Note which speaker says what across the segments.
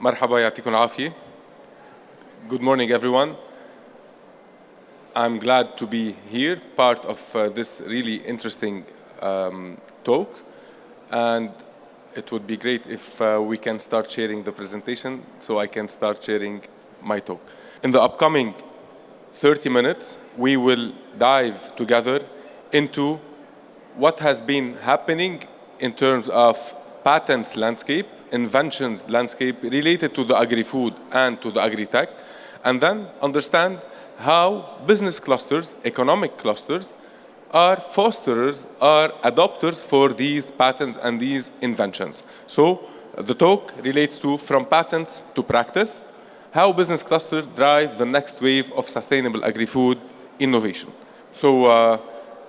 Speaker 1: مرحبا يعطيكم العافية. Good morning everyone. I'm glad to be here, part of this really interesting talk. And it would be great if we can start sharing the presentation so I can start sharing my talk. In the upcoming 30 minutes, we will dive together into what has been happening in terms of patents landscape, inventions landscape related to the agri-food and to the agri-tech, and then understand how business clusters, economic clusters, are fosterers, are adopters for these patents and these inventions. So the talk relates to from patents to practice, how business clusters drive the next wave of sustainable agri-food innovation. So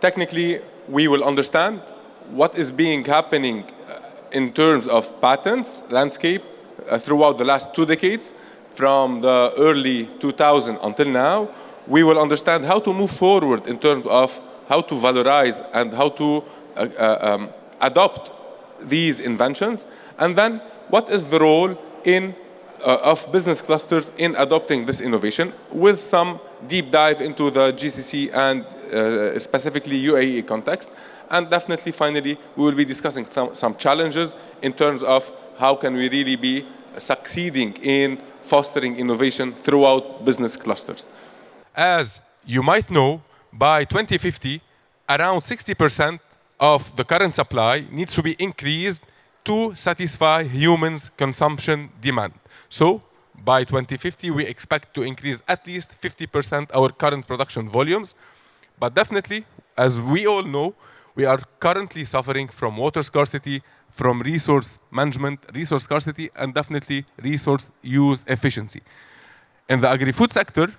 Speaker 1: technically, we will understand what is being happening in terms of patents landscape throughout the last 2 decades, from the early 2000 until now. We will understand how to move forward in terms of how to valorize and how to adopt these inventions, and then what is the role of business clusters in adopting this innovation, with some deep dive into the GCC and specifically UAE context. And definitely, finally, we will be discussing some challenges in terms of how can we really be succeeding in fostering innovation throughout business clusters. As you might know, by 2050, around 60% of the current supply needs to be increased to satisfy humans' consumption demand. So by 2050, we expect to increase at least 50% our current production volumes. But definitely, as we all know, we are currently suffering from water scarcity, from resource management, resource scarcity, and definitely resource use efficiency. In the agri-food sector,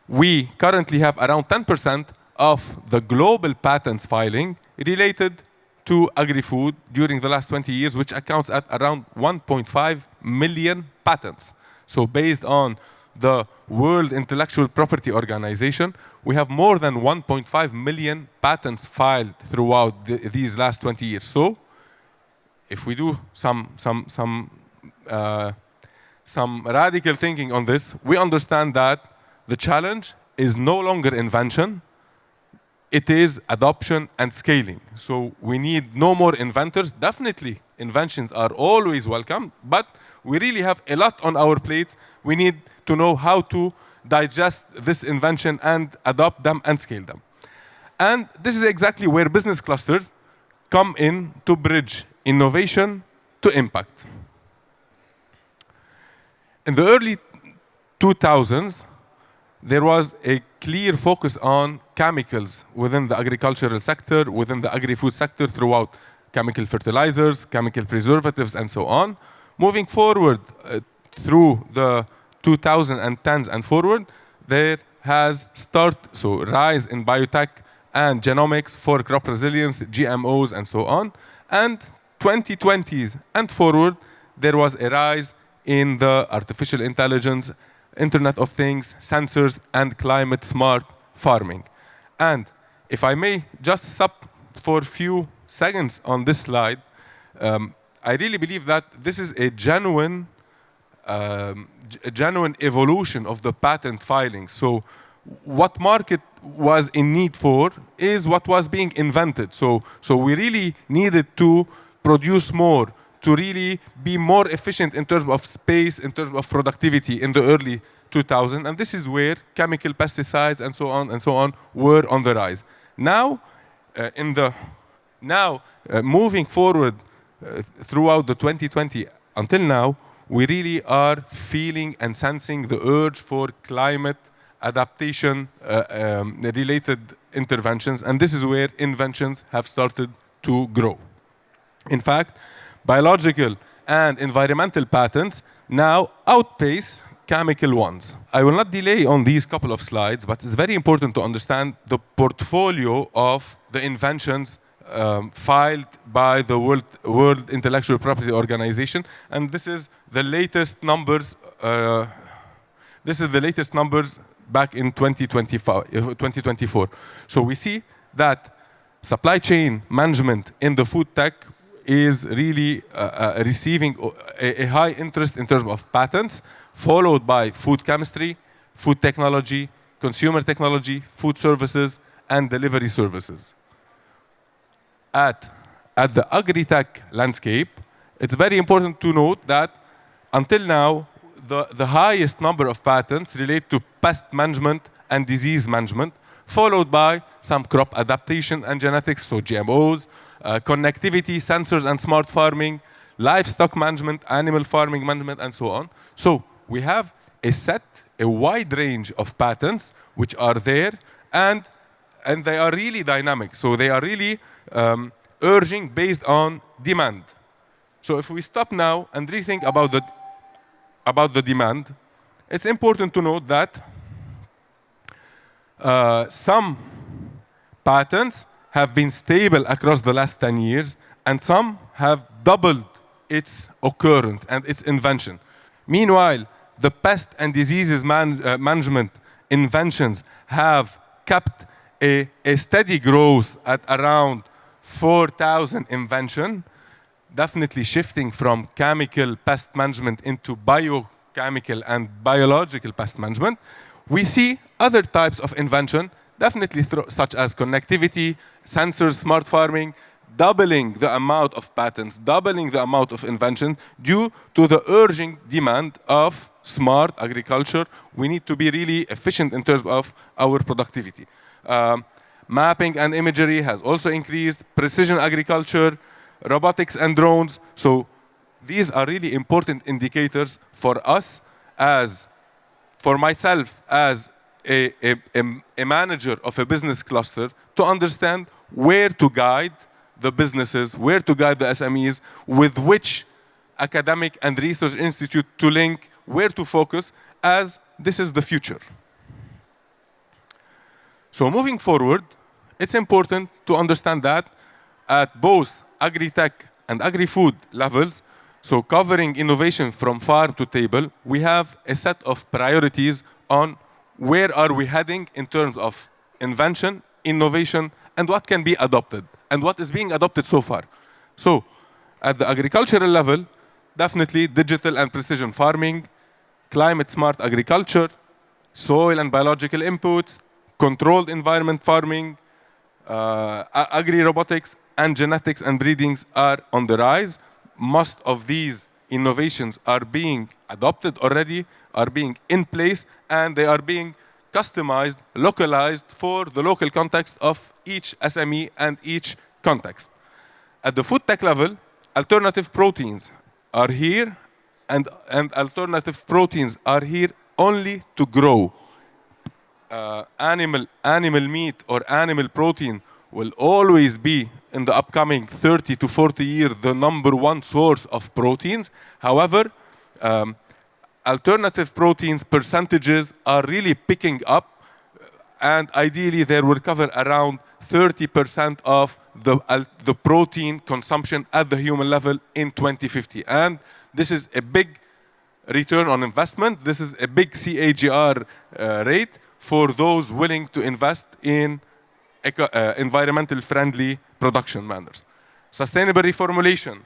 Speaker 1: we currently have around 10% of the global patents filing related to agri-food during the last 20 years, which accounts at around 1.5 million patents. So based on the World Intellectual Property Organization, we have more than 1.5 million patents filed throughout these last 20 years. So if we do some radical thinking on this, we understand that the challenge is no longer invention, it is adoption and scaling. So we need no more inventors. Definitely, inventions are always welcome, but we really have a lot on our plates. We need to know how to digest this invention and adopt them and scale them. And this is exactly where business clusters come in to bridge innovation to impact. In the early 2000s, there was a clear focus on chemicals within the agricultural sector, within the agri-food sector, throughout chemical fertilizers, chemical preservatives, and so on. Moving forward through the 2010s and forward, there has rise in biotech and genomics for crop resilience, GMOs, and so on. And 2020s and forward, there was a rise in the artificial intelligence, Internet of Things, sensors, and climate smart farming. And if I may just stop for a few seconds on this slide, I really believe that this is a genuine evolution of the patent filing. So what market was in need for is what was being invented. So we really needed to produce more, to really be more efficient in terms of space, in terms of productivity in the early 2000s. And this is where chemical pesticides and so on were on the rise. Now, moving forward throughout the 2020 until now, we really are feeling and sensing the urge for climate adaptation related interventions, and this is where inventions have started to grow. In fact, biological and environmental patents now outpace chemical ones. I will not delay on these couple of slides, but it's very important to understand the portfolio of the inventions filed by the World Intellectual Property Organization, and this is the latest numbers. This is the latest numbers back in 2024. So we see that supply chain management in the food tech is really receiving a high interest in terms of patents, followed by food chemistry, food technology, consumer technology, food services, and delivery services. At the Agritech landscape, it's very important to note that until now, the highest number of patents relate to pest management and disease management, followed by some crop adaptation and genetics, so GMOs, connectivity, sensors and smart farming, livestock management, animal farming management, and so on. So we have a wide range of patents which are there, and they are really dynamic. So they are really urging based on demand. So if we stop now and rethink about the demand, it's important to note that some patents have been stable across the last 10 years, and some have doubled its occurrence and its invention. Meanwhile, the pest and diseases management inventions have kept a steady growth at around 4,000 invention, definitely shifting from chemical pest management into biochemical and biological pest management. We see other types of invention, definitely such as connectivity, sensors, smart farming, doubling the amount of patents, doubling the amount of invention due to the urging demand of smart agriculture. We need to be really efficient in terms of our productivity. Mapping and imagery has also increased, precision agriculture, robotics and drones. So these are really important indicators for us, for myself as a manager of a business cluster, to understand where to guide the businesses, where to guide the SMEs, with which academic and research institute to link, where to focus, as this is the future. So moving forward, it's important to understand that at both Agritech and Agri-Food levels, so covering innovation from farm to table, we have a set of priorities on where are we heading in terms of invention, innovation, and what can be adopted, and what is being adopted so far. So at the agricultural level, definitely digital and precision farming, climate smart agriculture, soil and biological inputs, controlled environment farming, agri-robotics, and genetics and breedings are on the rise. Most of these innovations are being adopted already, are being in place, and they are being customized, localized for the local context of each SME and each context. At the food tech level, alternative proteins are here, and alternative proteins are here only to grow. Animal meat or animal protein will always be, in the upcoming 30 to 40 years, the #1 source of proteins. However, alternative proteins percentages are really picking up, and ideally they will cover around 30% of the protein consumption at the human level in 2050. And this is a big return on investment. This is a big CAGR rate for those willing to invest in environmental friendly production manners. Sustainable reformulation,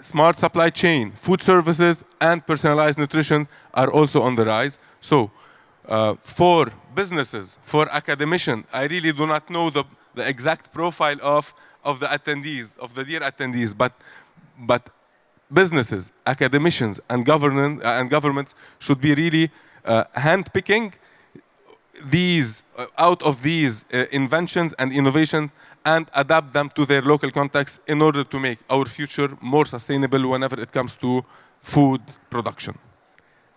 Speaker 1: smart supply chain, food services, and personalized nutrition are also on the rise. So for businesses, for academicians, I really do not know the exact profile of the attendees, of the dear attendees, but businesses, academicians, and governments should be really handpicking these out of these inventions and innovations and adapt them to their local context in order to make our future more sustainable whenever it comes to food production.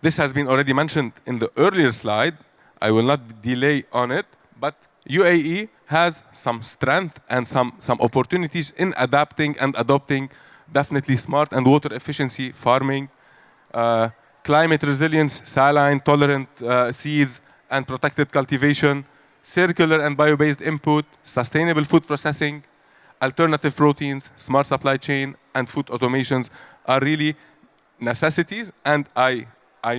Speaker 1: This has been already mentioned in the earlier slide. I will not delay on it, but UAE has some strength and some opportunities in adapting and adopting definitely smart and water efficiency farming, climate resilience, saline tolerant seeds, and protected cultivation, circular and bio-based input, sustainable food processing, alternative proteins, smart supply chain, and food automations are really necessities. And I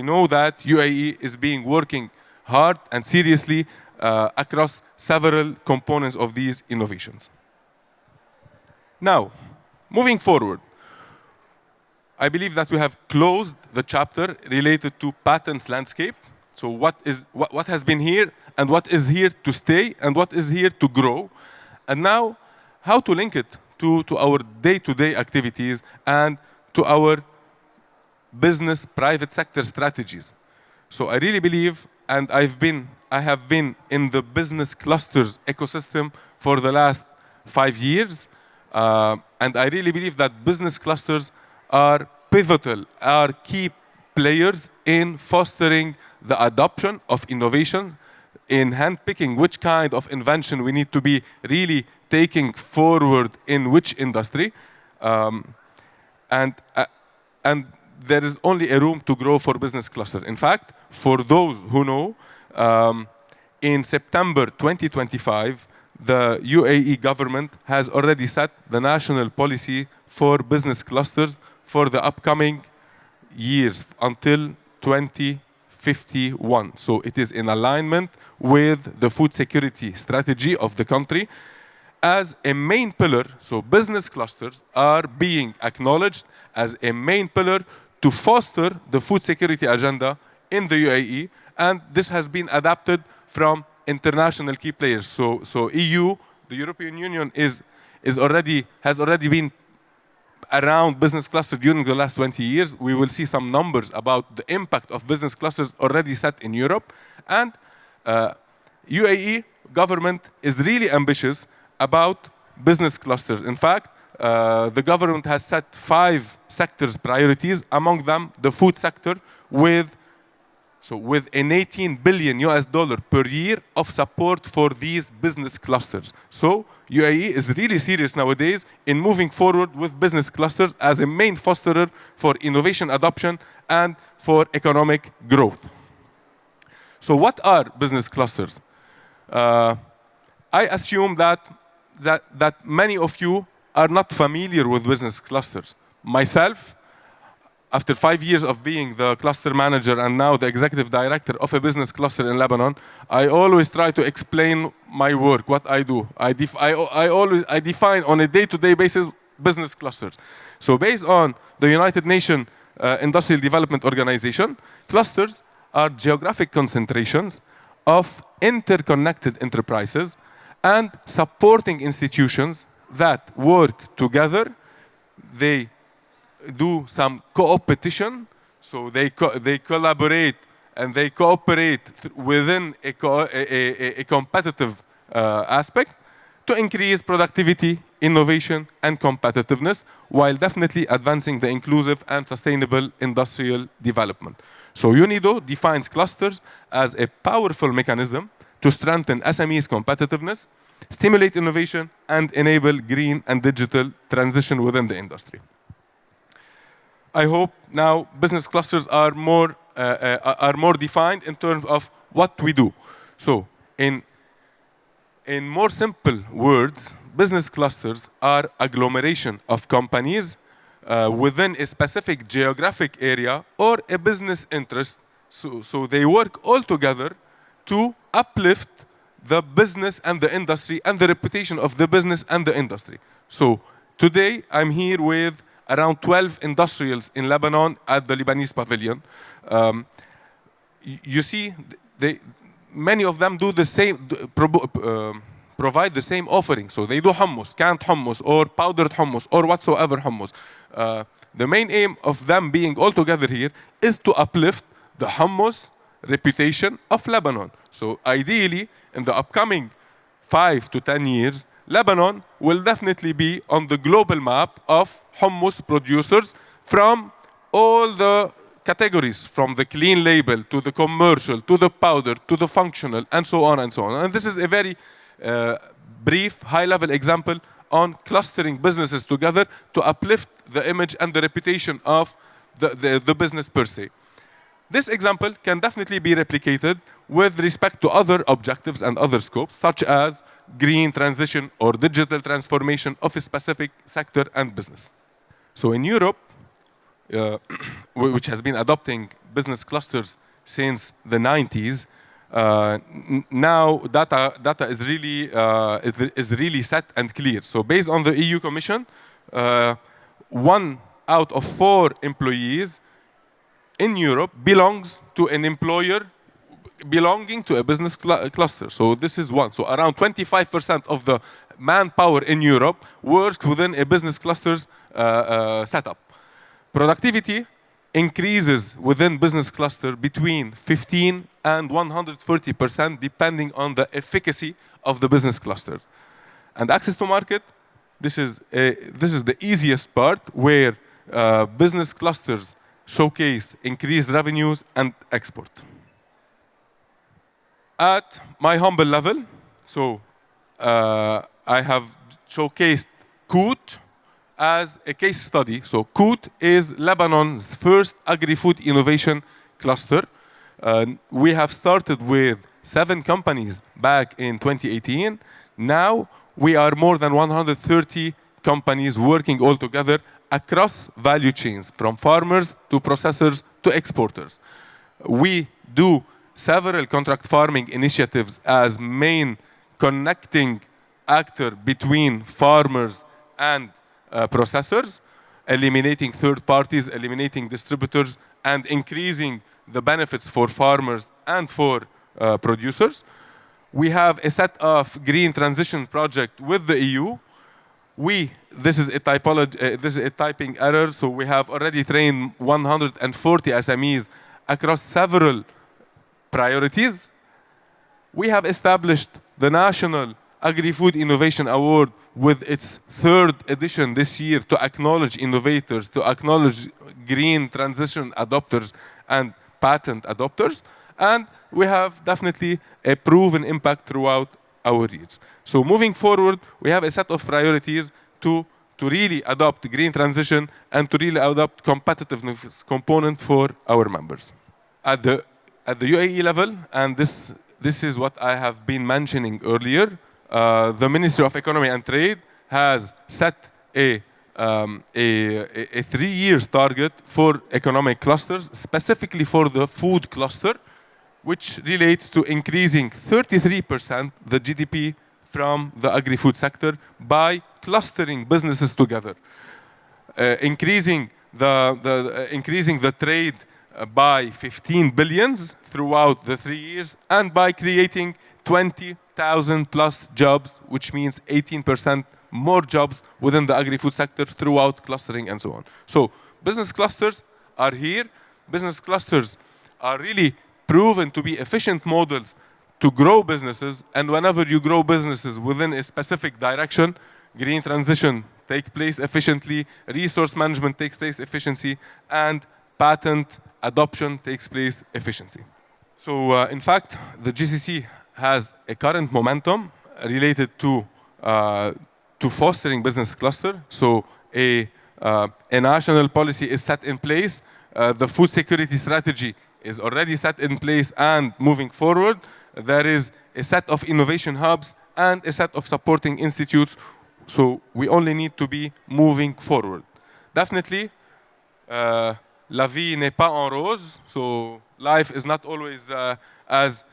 Speaker 1: know that UAE is working hard and seriously across several components of these innovations. Now,
Speaker 2: Moving forward, I believe that we have closed the chapter related to patents landscape. So what has been here and what is here to stay and what is here to grow. And now, how to link it to our day-to-day activities and to our business private sector strategies. So I really believe, and I have been in the business clusters ecosystem for the last 5 years, and I really believe that business clusters are pivotal, are key players in fostering the adoption of innovation, in handpicking which kind of invention we need to be really taking forward in which industry, and there is only a room to grow for business cluster. In fact, for those who know, in September 2025, the UAE government has already set the national policy for business clusters for the upcoming years until 2051. So it is in alignment with the food security strategy of the country as a main pillar. So business clusters are being acknowledged as a main pillar to foster the food security agenda in the UAE, and this has been adapted from international key players. So EU, the European Union, has already been around business cluster during the last 20 years. We will see some numbers about the impact of business clusters already set in Europe, and UAE government is really ambitious about business clusters. In fact, the government has set 5 sectors priorities, among them the food sector, with an $18 billion per year of support for these business clusters. So UAE is really serious nowadays in moving forward with business clusters as a main fosterer for innovation adoption and for economic growth. So what are business clusters? I assume that many of you are not familiar with business clusters. Myself, after 5 years of being the cluster manager and now the executive director of a business cluster in Lebanon, I always try to explain my work, what I do. I define on a day-to-day basis business clusters. So based on the United Nations Industrial Development Organization, clusters are geographic concentrations of interconnected enterprises and supporting institutions that work together. They do some co-opetition, so they collaborate and they cooperate within a competitive aspect to increase productivity, innovation, and competitiveness, while definitely advancing the inclusive and sustainable industrial development. So UNIDO defines clusters as a powerful mechanism to strengthen SMEs' competitiveness, stimulate innovation, and enable green and digital transition within the industry. I hope now business clusters are more defined in terms of what we do. So in more simple words, business clusters are agglomeration of companies within a specific geographic area or a business interest. So they work all together to uplift the business and the industry and the reputation of the business and the industry. So today I'm here with around 12 industrials in Lebanon at the Lebanese pavilion. You see, many of them do the same, provide the same offering. So they do hummus, canned hummus, or powdered hummus, or whatsoever hummus. The main aim of them being all together here is to uplift the hummus reputation of Lebanon. So ideally, in the upcoming 5 to 10 years, Lebanon will definitely be on the global map of hummus producers from all the categories, from the clean label to the commercial, to the powder, to the functional, and so on and so on. And this is a very brief, high-level example on clustering businesses together to uplift the image and the reputation of the business per se. This example can definitely be replicated with respect to other objectives and other scopes, such as green transition or digital transformation of a specific sector and business. So in Europe, which has been adopting business clusters since the 90s, now data is really set and clear. So based on the EU Commission, 1 out of 4 employees in Europe belongs to an employer belonging to a business cluster. So this is one. So around 25% of the manpower in Europe works within a business cluster's setup. Productivity increases within business cluster between 15 and 140% depending on the efficacy of the business clusters. And access to market, this is the easiest part where business clusters showcase increased revenues and export. At my humble level, so I have showcased QOOT as a case study. So QOOT is Lebanon's first agri-food innovation cluster. We have started with 7 companies back in 2018. Now we are more than 130 companies working all together across value chains, from farmers to processors to exporters. We do several contract farming initiatives as main connecting actor between farmers and processors, eliminating third parties, eliminating distributors, and increasing the benefits for farmers and for producers. We have a set of green transition project with the EU. This is a typing error, so we have already trained 140 SMEs across several priorities. We have established the National Agri-Food Innovation Award with its 3rd edition this year to acknowledge innovators, to acknowledge green transition adopters and patent adopters. And we have definitely a proven impact throughout our years. So moving forward, we have a set of priorities to really adopt green transition and to really adopt competitiveness component for our members. At the UAE level, and this is what I have been mentioning earlier, the Ministry of Economy and Trade has set a 3-year target for economic clusters, specifically for the food cluster, which relates to increasing 33% the GDP from the agri-food sector by clustering businesses together, increasing the trade by 15 billions throughout the 3 years, and by creating 20,000 plus jobs, which means 18% more jobs within the agri-food sector throughout clustering and so on. So business clusters are here. Business clusters are really proven to be efficient models to grow businesses, and whenever you grow businesses within a specific direction, green transition takes place efficiently, resource management takes place efficiently, and patent adoption takes place efficiently. So in fact, the GCC has a current momentum related to fostering business cluster. So a national policy is set in place. The food security strategy is already set in place and moving forward. There is a set of innovation hubs and a set of supporting institutes. So we only need to be moving forward. Definitely, la vie n'est pas en rose. So life is not always as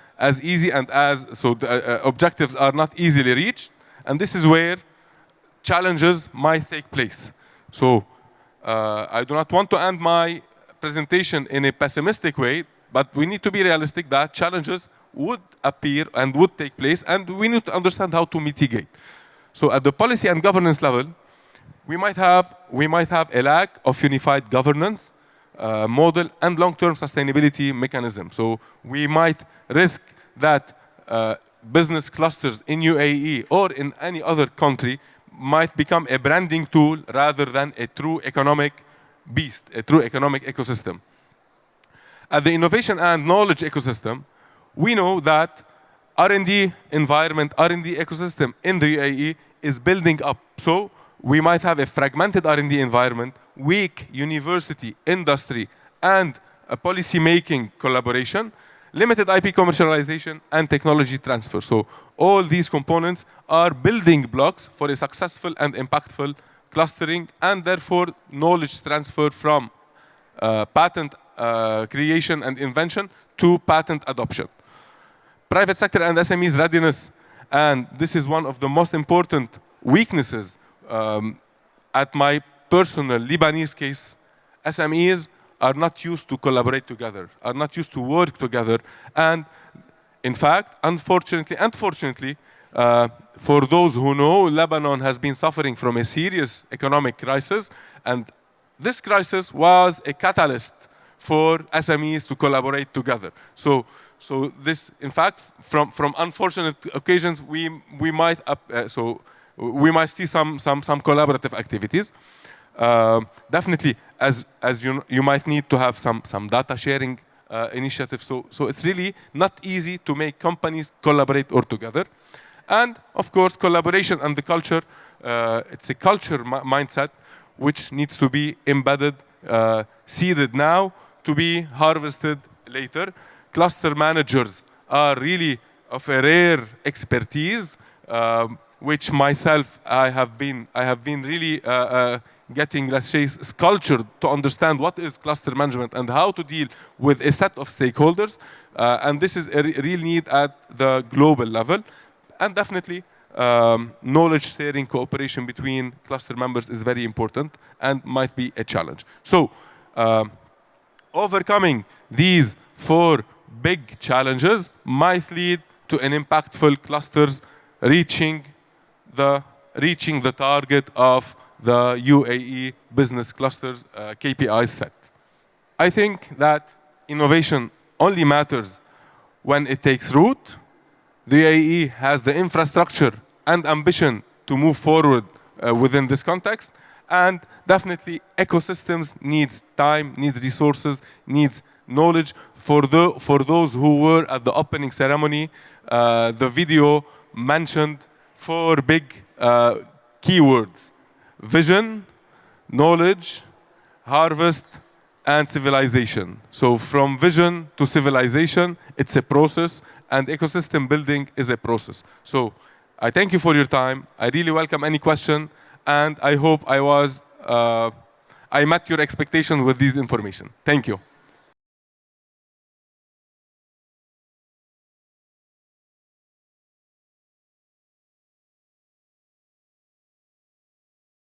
Speaker 2: easy, and the objectives are not easily reached. And this is where challenges might take place. So I do not want to end my presentation in a pessimistic way, but we need to be realistic that challenges would appear and would take place, and we need to understand how to mitigate. So at the policy and governance level, we might have a lack of unified governance model and long-term sustainability mechanism. So we might risk that business clusters in UAE or in any other country might become a branding tool rather than a true economic beast, a true economic ecosystem. At the innovation and knowledge ecosystem, we know that R&D environment, R&D ecosystem in the UAE is building up. So we might have a fragmented R&D environment, weak university, industry, and a policy-making collaboration, limited IP commercialization, and technology transfer. So all these components are building blocks for a successful and impactful clustering, and therefore knowledge transfer from patent creation and invention to patent adoption. Private sector and SMEs readiness, and this is one of the most important weaknesses at my personal Lebanese case, SMEs are not used to collaborate together, are not used to work together. And in fact, unfortunately and fortunately, for those who know, Lebanon has been suffering from a serious economic crisis, and this crisis was a catalyst for SMEs to collaborate together. So this, in fact, from unfortunate occasions, we might see some collaborative activities. Definitely, as you might need to have some data sharing initiatives. So it's really not easy to make companies collaborate all together. And of course, collaboration and the culture, it's a culture mindset which needs to be embedded, seeded now to be harvested later. Cluster managers are really of a rare expertise, which myself I have been really getting, let's say, sculptured to understand what is cluster management and how to deal with a set of stakeholders. And this is a real need at the global level. And definitely, knowledge sharing, cooperation between cluster members is very important and might be a challenge. So, overcoming these 4 big challenges might lead to an impactful clusters reaching the target of the UAE business clusters KPI set. I think that innovation only matters when it takes root. The UAE has the infrastructure and ambition to move forward within this context, and definitely ecosystems needs time, needs resources, needs knowledge. For those who were at the opening ceremony, the video mentioned 4 big keywords: vision, knowledge, harvest, and civilization. So from vision to civilization, it's a process, and ecosystem building is a process. So I thank you for your time. I really welcome any question, and I hope I met your expectations with this information. Thank you.